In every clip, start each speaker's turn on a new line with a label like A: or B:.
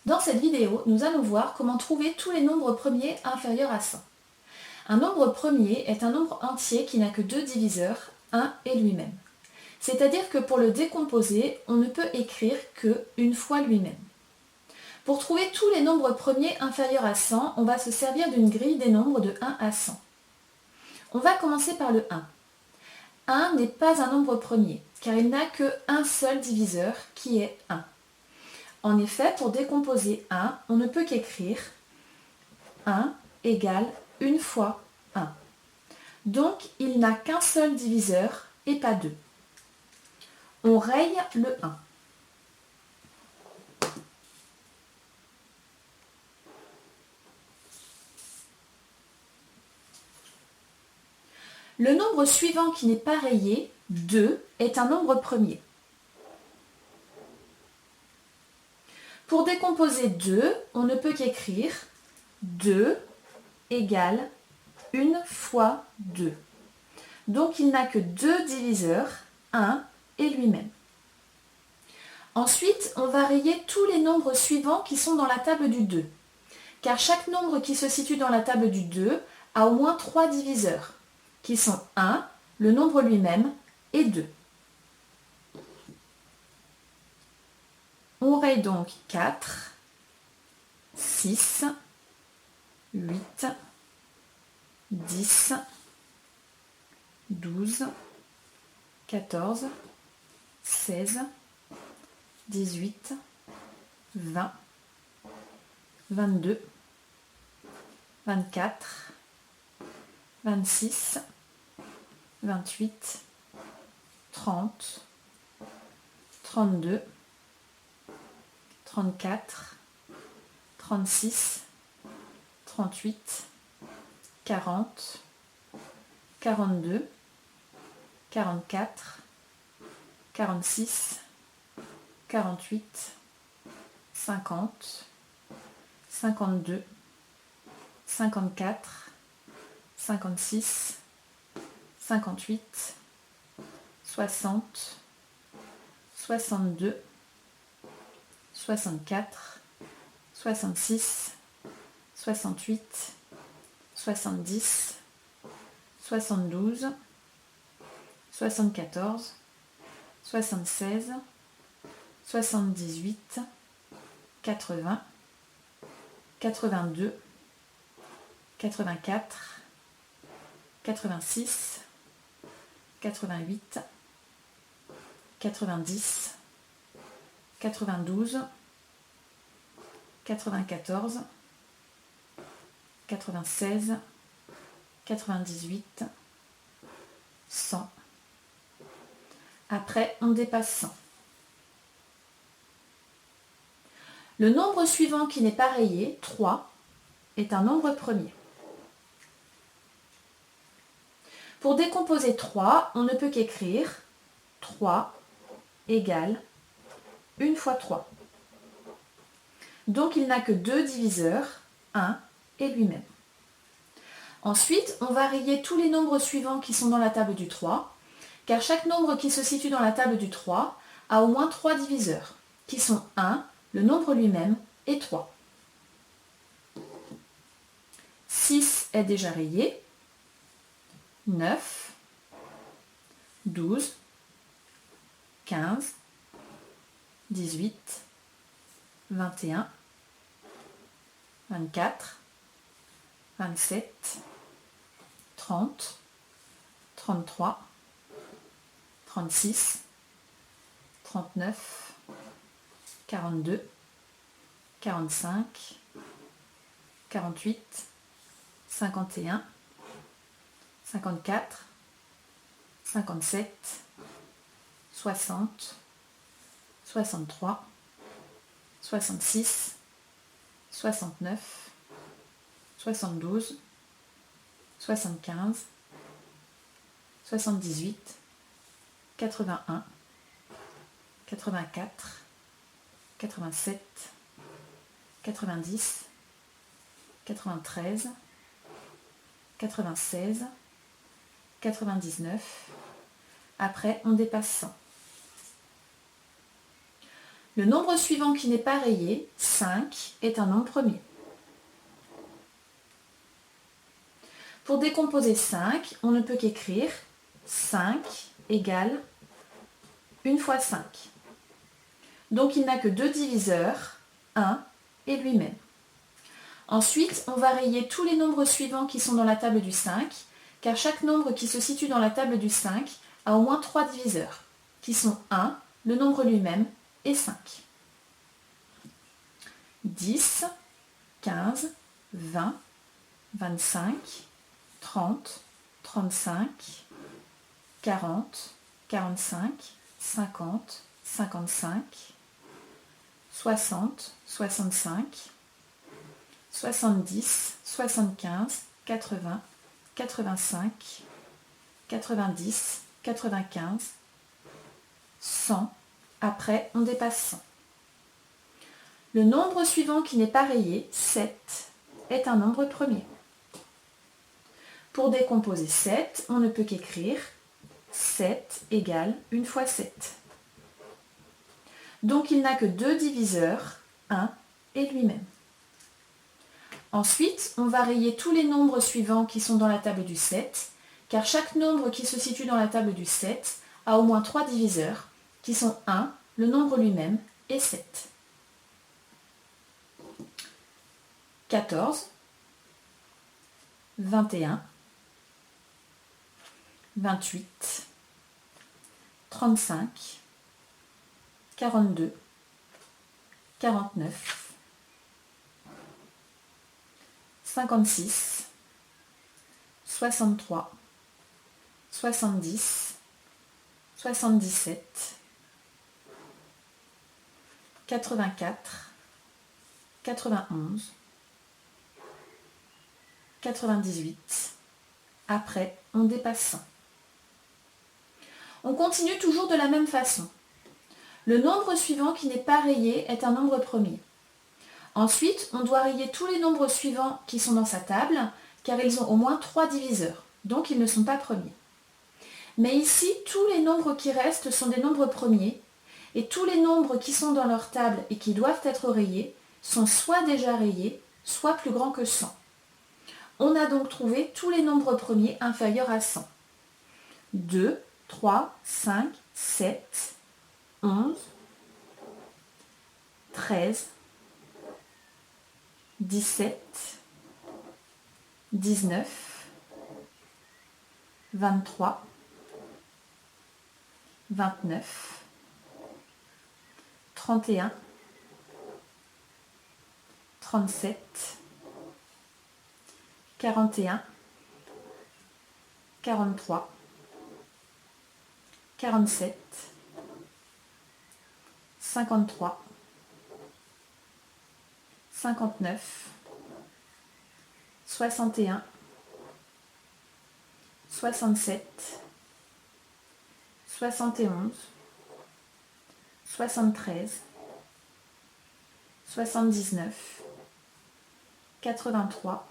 A: Dans cette vidéo, nous allons voir comment trouver tous les nombres premiers inférieurs à 100. Un nombre premier est un nombre entier qui n'a que deux diviseurs, 1 et lui-même. C'est-à-dire que pour le décomposer, on ne peut écrire que une fois lui-même. Pour trouver tous les nombres premiers inférieurs à 100, on va se servir d'une grille des nombres de 1 à 100. On va commencer par le 1. 1 n'est pas un nombre premier, car il n'a qu'un seul diviseur, qui est 1. En effet, pour décomposer 1, on ne peut qu'écrire 1 égale 1 fois 1. Donc, il n'a qu'un seul diviseur et pas deux. On raye le 1. Le nombre suivant qui n'est pas rayé, 2, est un nombre premier. Pour décomposer 2, on ne peut qu'écrire 2 égale 1 fois 2. Donc il n'a que deux diviseurs, 1 et lui-même. Ensuite, on va rayer tous les nombres suivants qui sont dans la table du 2. Car chaque nombre qui se situe dans la table du 2 a au moins 3 diviseurs, qui sont 1, le nombre lui-même, et 2. On raye donc 4, 6, 8, 10, 12, 14, 16, 18, 20, 22, 24, 26, 28, 30, 32, 34, 36, 38, 40, 42, 44, 46, 48, 50, 52, 54, 56, 58, 60, 62, 64, 66, 68, 70, 72, 74, 76, 78, 80, 82, 84, 86, 88, 90, 92, 94, 96, 98, 100. Après, on dépasse 100. Le nombre suivant qui n'est pas rayé, 3, est un nombre premier. Pour décomposer 3, on ne peut qu'écrire 3 égale 1 fois 3. Donc il n'a que deux diviseurs, 1 et lui-même. Ensuite, on va rayer tous les nombres suivants qui sont dans la table du 3, car chaque nombre qui se situe dans la table du 3 a au moins 3 diviseurs, qui sont 1, le nombre lui-même, et 3. 6 est déjà rayé, 9, 12, 15, 18, 21, 24, 27, 30, 33, 36, 39, 42, 45, 48, 51, 54, 57, 60, 63, 66, 69, 72, 75, 78, 81, 84, 87, 90, 93, 96, 99. Après, on dépasse 100. Le nombre suivant qui n'est pas rayé, 5, est un nombre premier. Pour décomposer 5, on ne peut qu'écrire 5 égale 1 fois 5. Donc il n'a que deux diviseurs, 1 et lui-même. Ensuite, on va rayer tous les nombres suivants qui sont dans la table du 5, car chaque nombre qui se situe dans la table du 5 a au moins 3 diviseurs, qui sont 1, le nombre lui-même, et 5. 10, 15, 20, 25, 30, 35, 40, 45, 50, 55, 60, 65, 70, 75, 80, 85, 90, 95, 100. Après, on dépasse 100. Le nombre suivant qui n'est pas rayé, 7, est un nombre premier. Pour décomposer 7, on ne peut qu'écrire 7 égale 1 fois 7. Donc il n'a que deux diviseurs, 1 et lui-même. Ensuite, on va rayer tous les nombres suivants qui sont dans la table du 7, car chaque nombre qui se situe dans la table du 7 a au moins 3 diviseurs, qui sont 1, le nombre lui-même, et 7. 14, 21, 28, 35, 42, 49, 56, 63, 70, 77, 84, 91, 98. Après, on dépasse 100. On continue toujours de la même façon. Le nombre suivant qui n'est pas rayé est un nombre premier. Ensuite, on doit rayer tous les nombres suivants qui sont dans sa table, car ils ont au moins 3 diviseurs, donc ils ne sont pas premiers. Mais ici, tous les nombres qui restent sont des nombres premiers, et tous les nombres qui sont dans leur table et qui doivent être rayés sont soit déjà rayés, soit plus grands que 100. On a donc trouvé tous les nombres premiers inférieurs à 100. 2, 3, 5, 7, 11, 13, 17, 19, 23, 29, 31, 37, 41, 43, 47, 53, 59, 61, 67, 71, 73, 79, 83,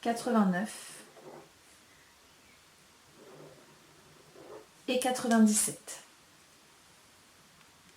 A: 89 et 97.